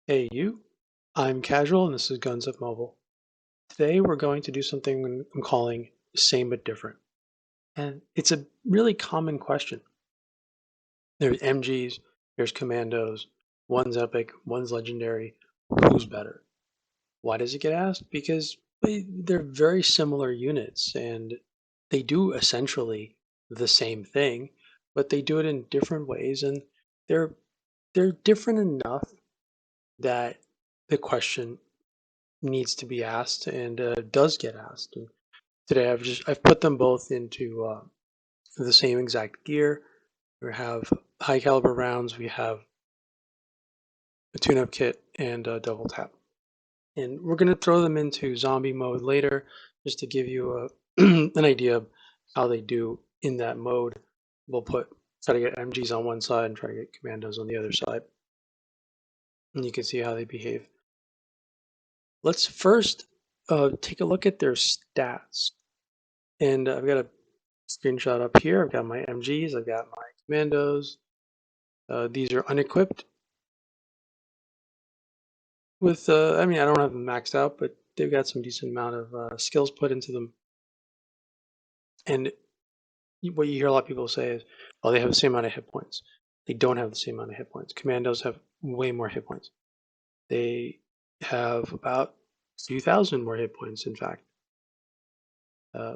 Hey you, I'm Casual and this is Guns Up Mobile. Today we're going to do something I'm calling same but different. And it's a really common question. There's MGs, there's Commandos, one's epic, one's legendary. Who's better? Why does it get asked? Because they're very similar units and they do essentially the same thing, but they do it in different ways and they're they're different enough that the question needs to be asked and does get asked. And today I've put them both into the same exact gear. We have high caliber rounds, we have a tune-up kit, and a double tap. And we're going to throw them into zombie mode later, just to give you an idea of how they do in that mode. We'll try to get MGs on one side and try to get commandos on the other side, and you can see how they behave. Let's first take a look at their stats. And I've got a screenshot up here. I've got my MGs, I've got my commandos. These are unequipped with, I mean, I don't have them maxed out, but they've got some decent amount of skills put into them. And what you hear a lot of people say is, oh, they have the same amount of hit points. They don't have the same amount of hit points. Commandos have way more hit points. They have about 2,000 more hit points, in fact. Uh,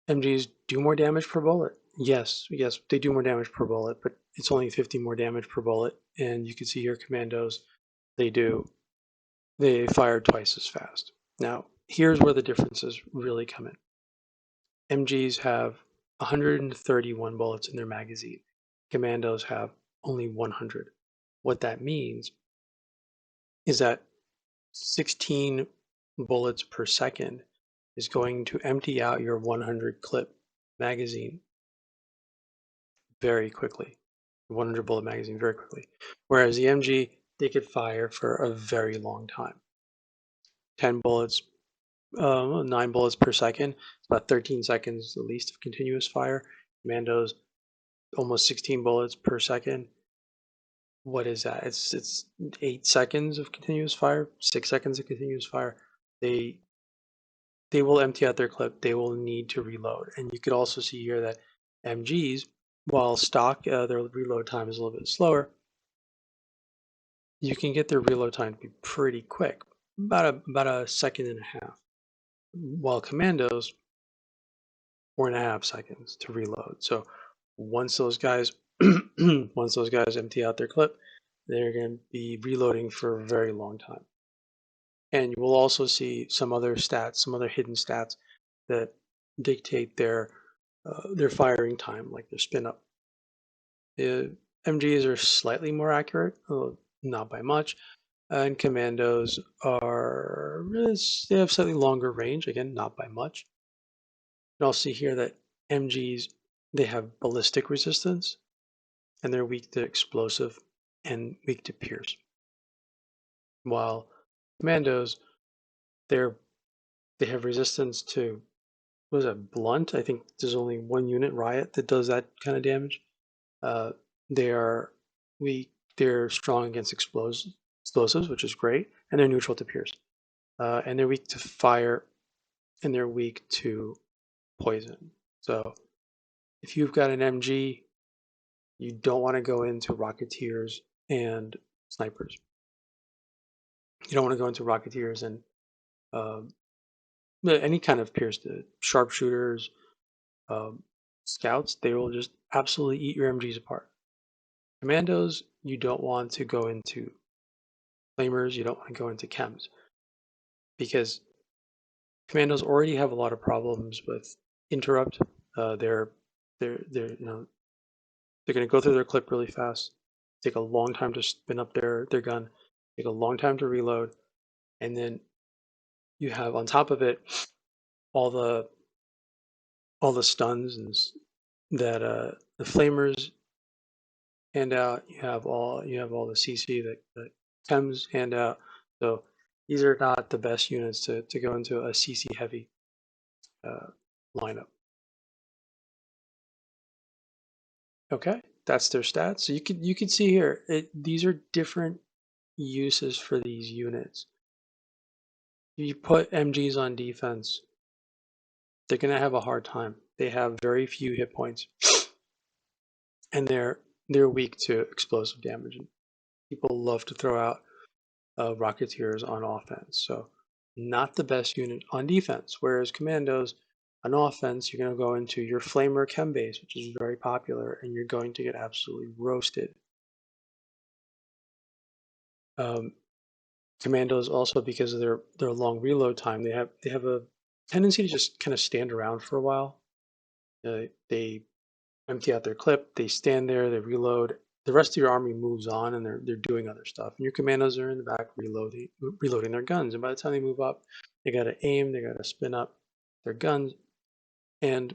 MGs do more damage per bullet. Yes, they do more damage per bullet, but it's only 50 more damage per bullet. And you can see here, commandos, they fire twice as fast. Now, here's where the differences really come in. MGs have 131 bullets in their magazine. Commandos have only 100. What that means is that 16 bullets per second is going to empty out your 100 clip magazine very quickly. 100 bullet magazine very quickly. Whereas the MG, they could fire for a very long time. 10 bullets, 9 bullets per second. It's about 13 seconds at least of continuous fire. Commandos, almost 16 bullets per second. What is that? It's 8 seconds of continuous fire, 6 seconds of continuous fire. They they will empty out their clip. They will need to reload. And you could also see here that MGs, while stock, their reload time is a little bit slower. You can get their reload time to be pretty quick, about a second and a half. While commandos, 4.5 seconds to reload. So once those guys once those guys empty out their clip, they're going to be reloading for a very long time. And you will also see some other stats, some other hidden stats that dictate their firing time, like their spin up. The MGs are slightly more accurate, not by much, and commandos are they have slightly longer range, again, not by much. You can also see here that MGs, they have ballistic resistance, and they're weak to explosive and weak to pierce. While commandos, they're they have resistance to, what is that, blunt? I think there's only one unit, Riot, that does that kind of damage. They are weak. They're strong against explosives, which is great, and they're neutral to pierce. And they're weak to fire, and they're weak to poison. So if you've got an MG, you don't want to go into Rocketeers and snipers. You don't want to go into Rocketeers and any kind of pierced sharpshooters, um, scouts. They will just absolutely eat your MGs apart. Commandos, you don't want to go into flamers. You don't want to go into chems because commandos already have a lot of problems with interrupt. They're they're going to go through their clip really fast. Take a long time to spin up their gun. Take a long time to reload, and then you have on top of it all the stuns and that the flamers hand out. You have all the CC that chems hand out. So these are not the best units to go into a CC heavy uh, lineup. Okay, that's their stats. So you can see here these are different uses for these units. You put MGs on defense, they're going to have a hard time. They have very few hit points, and they're weak to explosive damage. And people love to throw out Rocketeers on offense, so not the best unit on defense. Whereas Commandos on offense, you're going to go into your Flamer Chem base, which is very popular, and you're going to get absolutely roasted. Commandos also, because of their long reload time, they have a tendency to just kind of stand around for a while. They empty out their clip, they stand there, they reload. The rest of your army moves on, and they're doing other stuff. And your commandos are in the back reloading their guns. And by the time they move up, they got to aim, they got to spin up their guns, and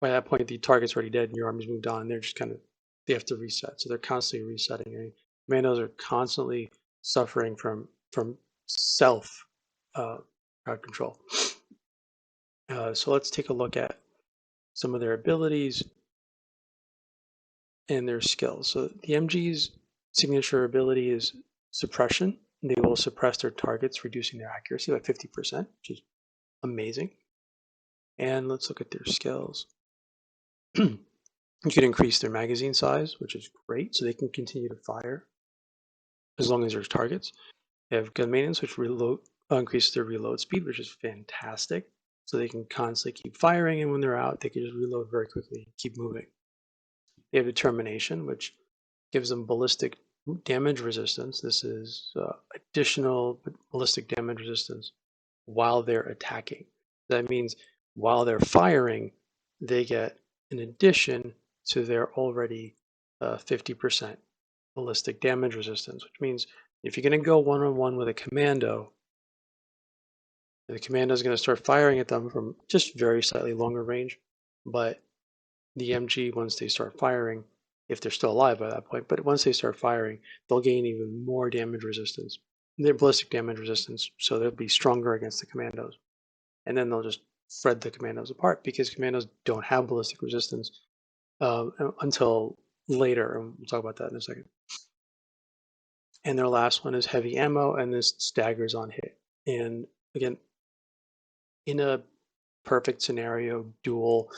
by that point, the target's already dead, and your army's moved on. And they're just kind of they have to reset, so they're constantly resetting. I mean, commandos are constantly suffering from self crowd control. So let's take a look at some of their abilities and their skills. So the MG's signature ability is suppression. They will suppress their targets, reducing their accuracy by 50%, which is amazing. And let's look at their skills. You can increase their magazine size, which is great, so they can continue to fire as long as there's targets. They have gun maintenance, which increases their reload speed, which is fantastic. So they can constantly keep firing, and when they're out, they can just reload very quickly and keep moving. They have determination, which gives them ballistic damage resistance. This is additional ballistic damage resistance while they're attacking. That means while they're firing, they get an addition to their already 50% ballistic damage resistance, which means if you're going to go one-on-one with a commando, the commando is going to start firing at them from just very slightly longer range, but the MG, once they start firing, if they're still alive by that point, but once they start firing, they'll gain even more damage resistance. Their ballistic damage resistance, so they'll be stronger against the commandos. And then they'll just shred the commandos apart because commandos don't have ballistic resistance until later, and we'll talk about that in a second. And their last one is heavy ammo, and this staggers on hit. And again, in a perfect scenario, duel,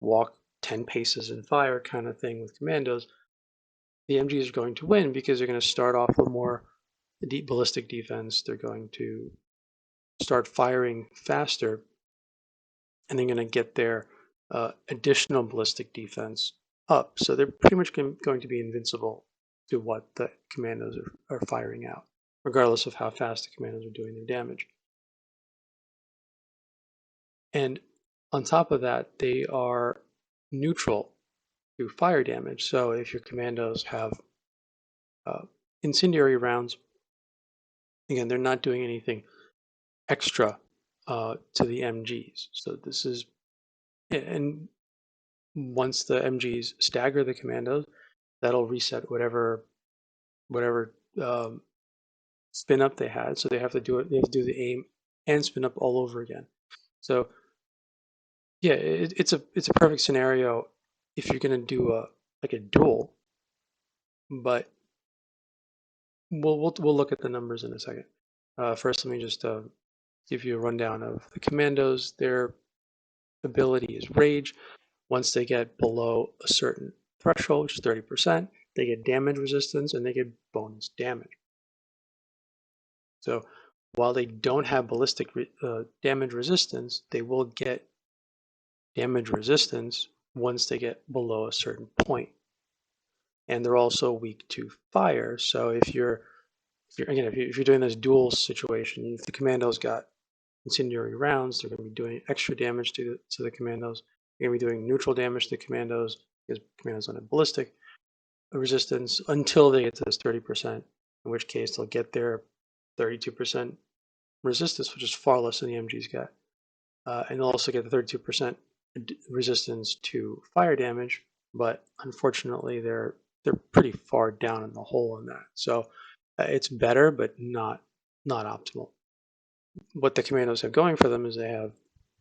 walk 10 paces and fire kind of thing with commandos, the MGs are going to win because they're going to start off with more deep ballistic defense. They're going to start firing faster, and they're going to get their additional ballistic defense up. So they're pretty much going to be invincible to what the commandos are firing out, regardless of how fast the commandos are doing their damage. And on top of that, they are neutral to fire damage. So if your commandos have incendiary rounds, again, they're not doing anything extra to the MGs. So this is, and once the MGs stagger the commandos, that'll reset whatever spin up they had. So they have to do it. They have to do the aim and spin up all over again. So yeah, it's a perfect scenario if you're gonna do a duel, but we'll look at the numbers in a second. First, let me just give you a rundown of the commandos. Their ability is rage. Once they get below a certain threshold, which is 30%, they get damage resistance and they get bonus damage. So while they don't have ballistic damage resistance, they will get damage resistance once they get below a certain point. And they're also weak to fire. So if you're doing this duel situation, if the commando's got incendiary rounds, they're going to be doing extra damage to the commandos. They're going to be doing neutral damage to the commandos because commandos don't have ballistic resistance until they get to this 30%, in which case they'll get their 32% resistance, which is far less than the MG's got. And they'll also get the 32% resistance to fire damage, but unfortunately they're pretty far down in the hole in that. So it's better, but not optimal. What the commandos have going for them is they have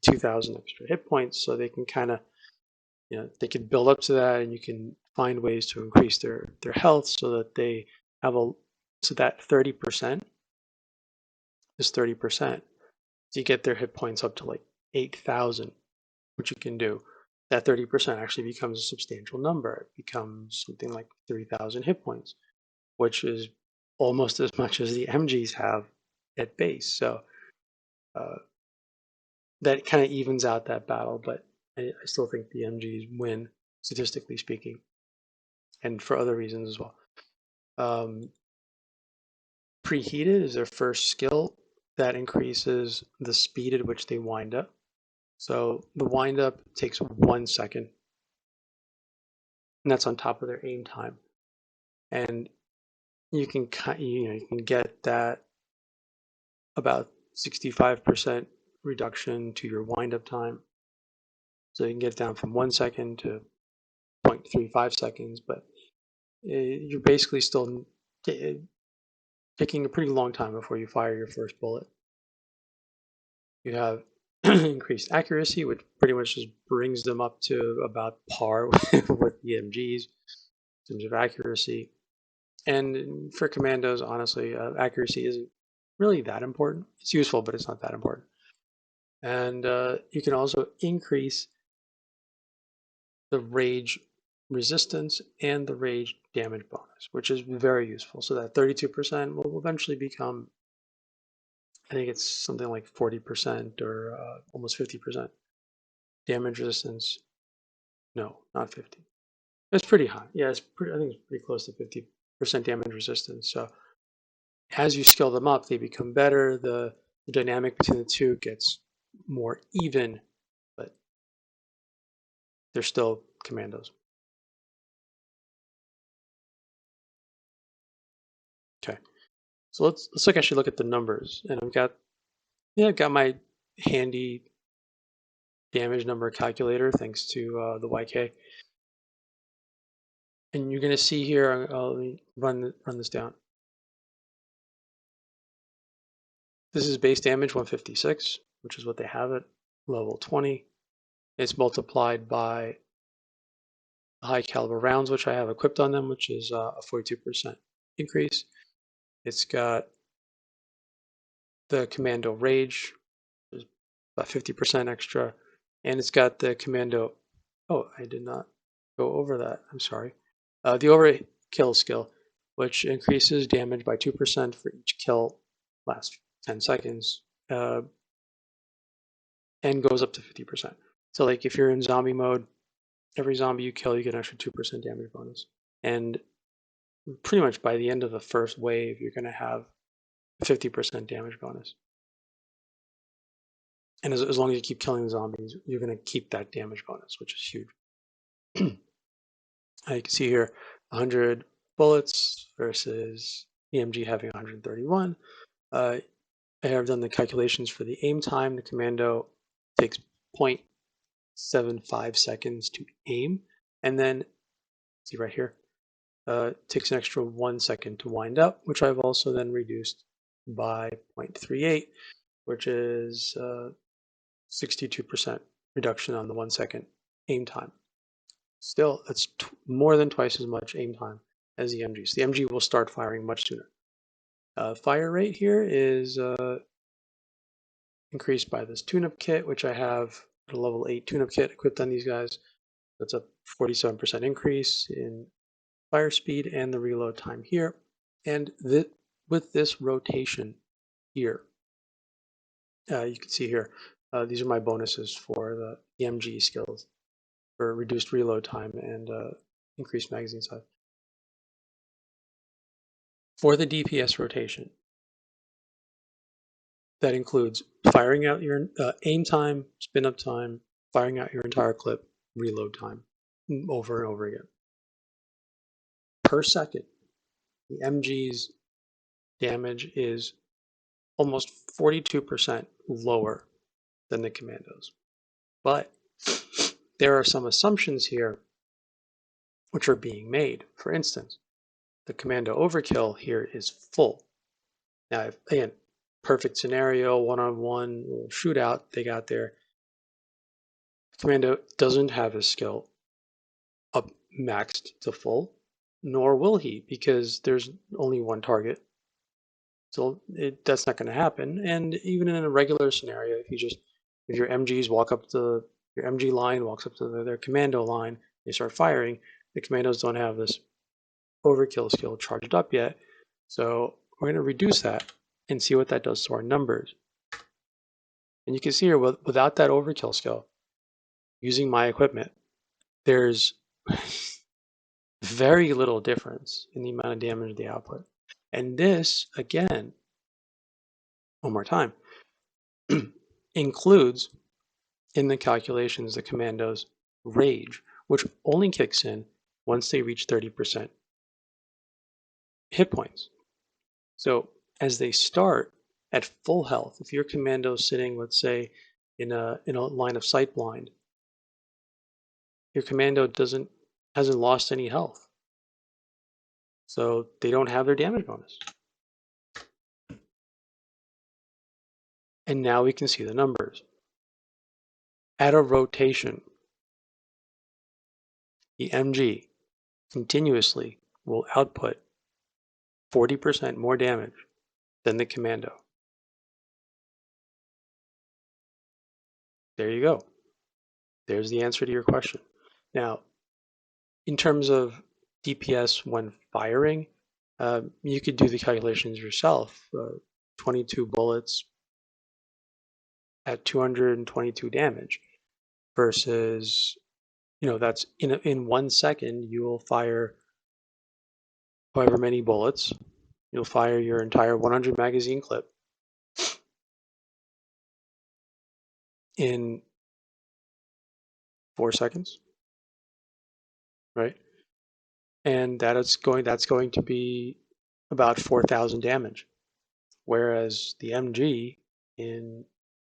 2,000 extra hit points, so they can kind of, they can build up to that, and you can find ways to increase their health so that they have So that 30% is 30%. So you get their hit points up to like 8,000, which you can do. That 30% actually becomes a substantial number. It becomes something like 3,000 hit points, which is almost as much as the MGs have at base. So uh, that kind of evens out that battle, but I still think the MGs win, statistically speaking, and for other reasons as well. Um, Preheated is their first skill that increases the speed at which they wind up. So the wind up takes 1 second, and that's on top of their aim time. And you can you can get that about 65% reduction to your wind up time. So you can get it down from 1 second to 0.35 seconds, but you're basically still taking a pretty long time before you fire your first bullet. You have increased accuracy, which pretty much just brings them up to about par with the MGs in terms of accuracy. And for commandos, honestly, accuracy isn't really that important. It's useful, but it's not that important. And you can also increase the rage resistance and the rage damage bonus, which is very useful. So that 32% will eventually become, I think it's something like 40% or almost 50% damage resistance. No, not 50. It's pretty high. Yeah, it's pretty. I think it's pretty close to 50% damage resistance. So as you scale them up, they become better. The dynamic between the two gets more even, but they're still commandos. Okay, so let's look at the numbers, and I've got my handy damage number calculator thanks to the YK, and you're gonna see here. Let me run this down. This is base damage 156, which is what they have at level 20. It's multiplied by high caliber rounds, which I have equipped on them, which is a 42% increase. It's got the Commando Rage, which is about 50% extra, and it's got the Commando. Oh, I did not go over that. I'm sorry. The Overkill skill, which increases damage by 2% for each kill last 10 seconds, and goes up to 50%. So, like if you're in zombie mode, every zombie you kill, you get an extra 2% damage bonus. And pretty much by the end of the first wave, you're going to have a 50% damage bonus. And as long as you keep killing zombies, you're going to keep that damage bonus, which is huge. You can see here 100 bullets versus EMG having 131. I have done the calculations for the aim time. The Commando takes 0.75 seconds to aim. And then, see right here, takes an extra 1 second to wind up, which I've also then reduced by 0.38, which is 62% reduction on the 1 second aim time. Still, that's more than twice as much aim time as the MG. So the MG will start firing much sooner. Fire rate here is increased by this tune-up kit, which I have a level 8 tune-up kit equipped on these guys. That's a 47% increase in fire speed and the reload time here. And with this rotation here, you can see here, these are my bonuses for the MG skills for reduced reload time and increased magazine size. For the DPS rotation, that includes firing out your aim time, spin up time, firing out your entire clip, reload time, over and over again. Per second, the MG's damage is almost 42% lower than the Commandos. But there are some assumptions here which are being made. For instance, the Commando overkill here is full. Now, again, perfect scenario, one-on-one shootout, they got there. Commando doesn't have his skill up maxed to full, nor will he, because there's only one target So that's not going to happen. And even in a regular scenario, if your MGs walk up to your MG line walks up to their commando line, they start firing. The commandos don't have this overkill skill charged up yet, so we're going to reduce that and see what that does to our numbers. And you can see here, without that overkill skill, using my equipment, there's very little difference in the amount of damage they output. And this, again, one more time, includes in the calculations the commando's rage, which only kicks in once they reach 30% hit points. So as they start at full health, if your commando is sitting, let's say, in a line of sight blind, your commando hasn't lost any health, so they don't have their damage bonus. And now we can see the numbers. At a rotation, the MG continuously will output 40% more damage than the commando. There you go. There's the answer to your question. Now, in terms of DPS when firing, you could do the calculations yourself. 22 bullets at 222 damage versus, that's in 1 second, you will fire however many bullets. You'll fire your entire 100 magazine clip in 4 seconds, right? And that's going to be about 4,000 damage. Whereas the MG in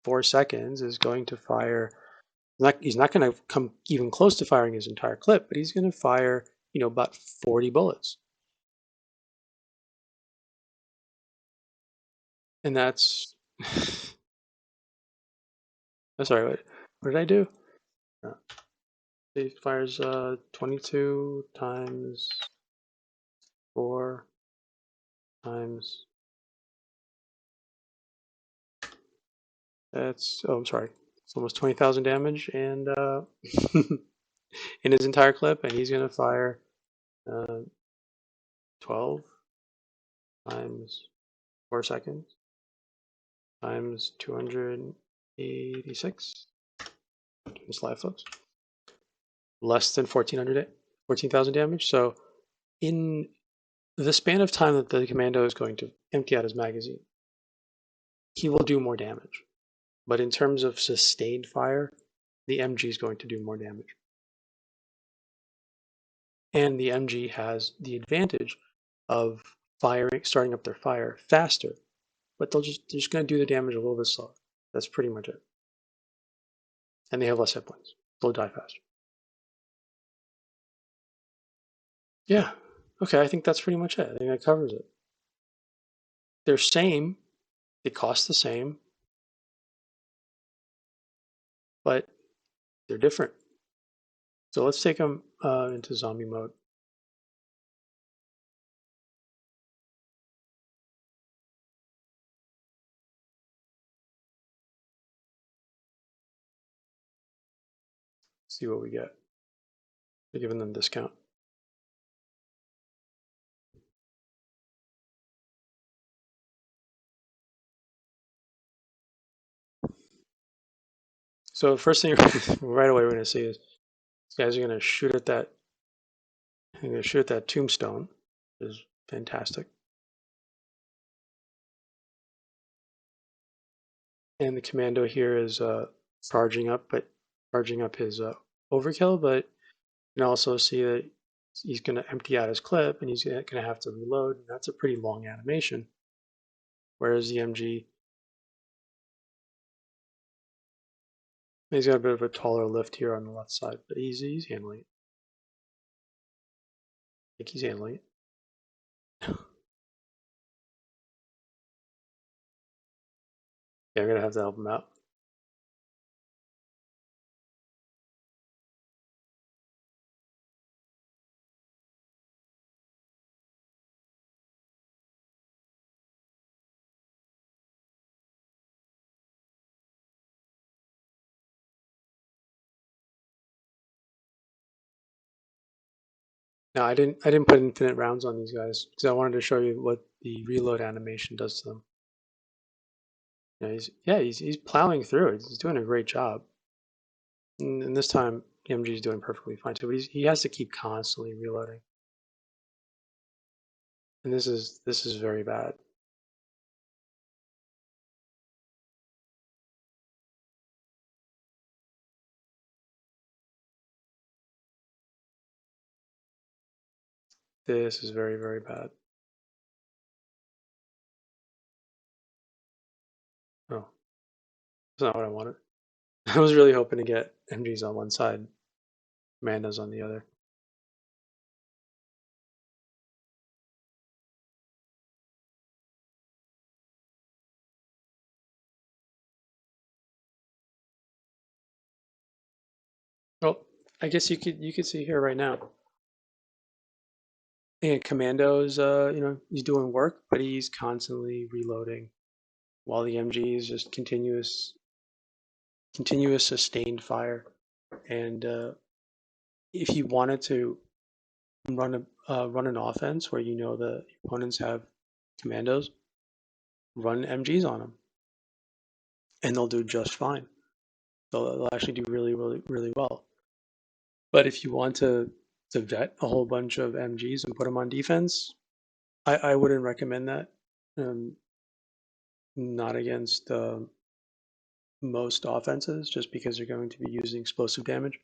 4 seconds is going to fire, he's not going to come even close to firing his entire clip, but he's going to fire, about 40 bullets. And that's, I'm sorry, what did I do? He fires 22 times 4 times, I'm sorry, it's almost 20,000 damage and in his entire clip, and he's going to fire 12 times 4 seconds times 286. This live, folks. Less than 14,000 damage. So in the span of time that the commando is going to empty out his magazine, he will do more damage. But in terms of sustained fire, the MG is going to do more damage. And the MG has the advantage of starting up their fire faster, but they're just going to do the damage a little bit slower. That's pretty much it. And they have less hit points. They'll die faster. Yeah. Okay, I think that's pretty much it. I think that covers it. They're same. They cost the same, but they're different. So let's take them into zombie mode. See what we get. They're giving them discount. So the first thing right away we're going to see is these guys are going to shoot at that. They're going to shoot at that tombstone, which is fantastic. And the commando here is charging up his overkill, but you can also see that he's going to empty out his clip and he's going to have to reload. And that's a pretty long animation. Whereas the MG, he's got a bit of a taller lift here on the left side, but he's handling it. I think he's handling it. Yeah, I'm going to have to help him out. No, I didn't put infinite rounds on these guys because I wanted to show you what the reload animation does to them. He's plowing through it. He's doing a great job. And this time MG is doing perfectly fine too, but he has to keep constantly reloading. And this is very bad. This is very, very bad. Oh, that's not what I wanted. I was really hoping to get MGs on one side, Mandas on the other. Well, I guess you could see here right now. And Commando's he's doing work, but he's constantly reloading while the MG is just continuous sustained fire. And if you wanted to run an offense where you know the opponents have commandos, run MGs on them, and they'll do just fine. They'll actually do really, really, really well. But if you want to vet a whole bunch of MGs and put them on defense, I wouldn't recommend that. Um, Not against most offenses, just because they're going to be using explosive damage.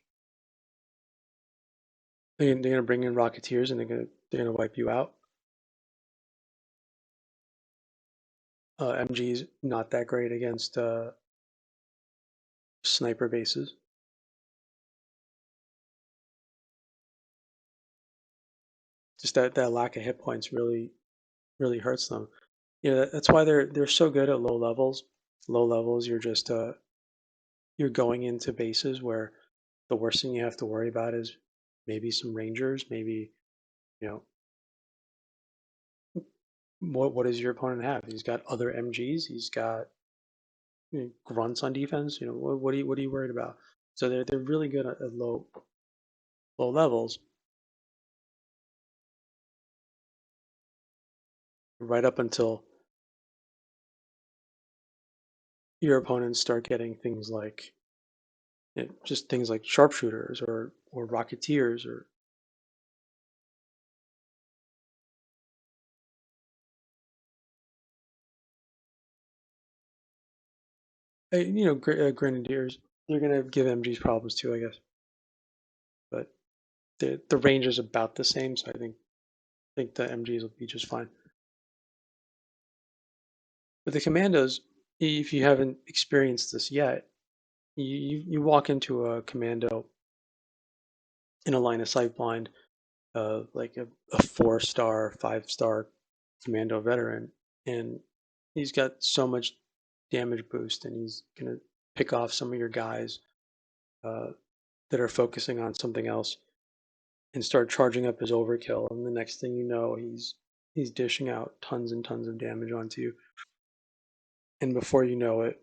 They're going to bring in Rocketeers and they're going to wipe you out. MG's not that great against sniper bases. Just that lack of hit points really hurts them. That's why they're so good at low levels. Low levels, you're going into bases where the worst thing you have to worry about is maybe some rangers, maybe you know what does your opponent have? He's got other MGs. He's got grunts on defense. What are you worried about? So they're really good at low levels, right up until your opponents start getting things like just things like sharpshooters or rocketeers or grenadiers. They're gonna give MGs problems too, I guess. But the range is about the same, so I think the MGs will be just fine. But the commandos, if you haven't experienced this yet, you walk into a commando in a line of sight blind, like a 4-star, 5-star commando veteran, and he's got so much damage boost, and he's gonna pick off some of your guys uh, that are focusing on something else and start charging up his overkill, and the next thing you know, he's dishing out tons and tons of damage onto you, and before you know it,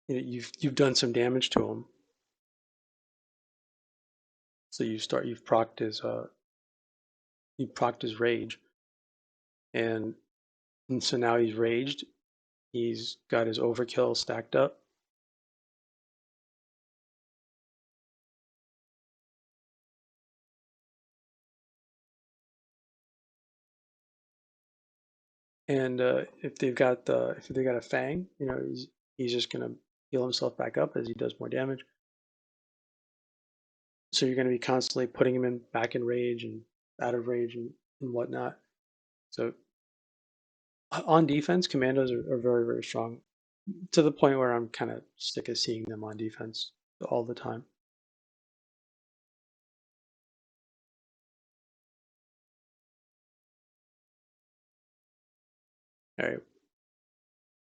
you've done some damage to him. So you've procced his rage, and so now he's raged. He's got his overkill stacked up, and if they've got a fang, he's just gonna heal himself back up as he does more damage. So you're gonna be constantly putting him in back in rage and out of rage and whatnot. So on defense, commandos are very, very strong to the point where I'm kind of sick of seeing them on defense all the time. All right,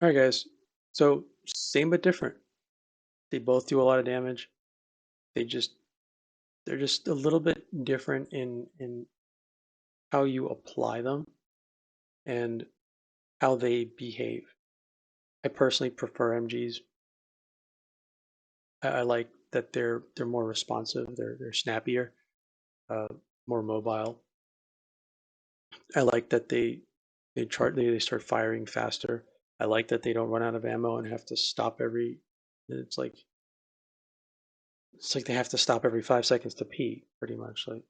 all right, guys. So same but different. They both do a lot of damage. They just they're just a little bit different in how you apply them and how they behave. I personally prefer MGs. I like that they're more responsive, they're snappier, uh, more mobile. I like that they start firing faster. I like that they don't run out of ammo and have to stop every. It's like they have to stop every 5 seconds to pee, pretty much. Like,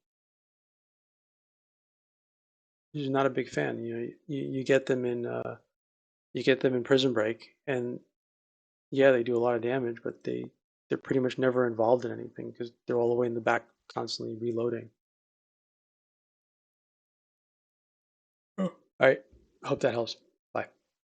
he's not a big fan. You get them in Prison Break, and yeah, they do a lot of damage, but they're pretty much never involved in anything because they're all the way in the back, constantly reloading. Oh. All right, I hope that helps.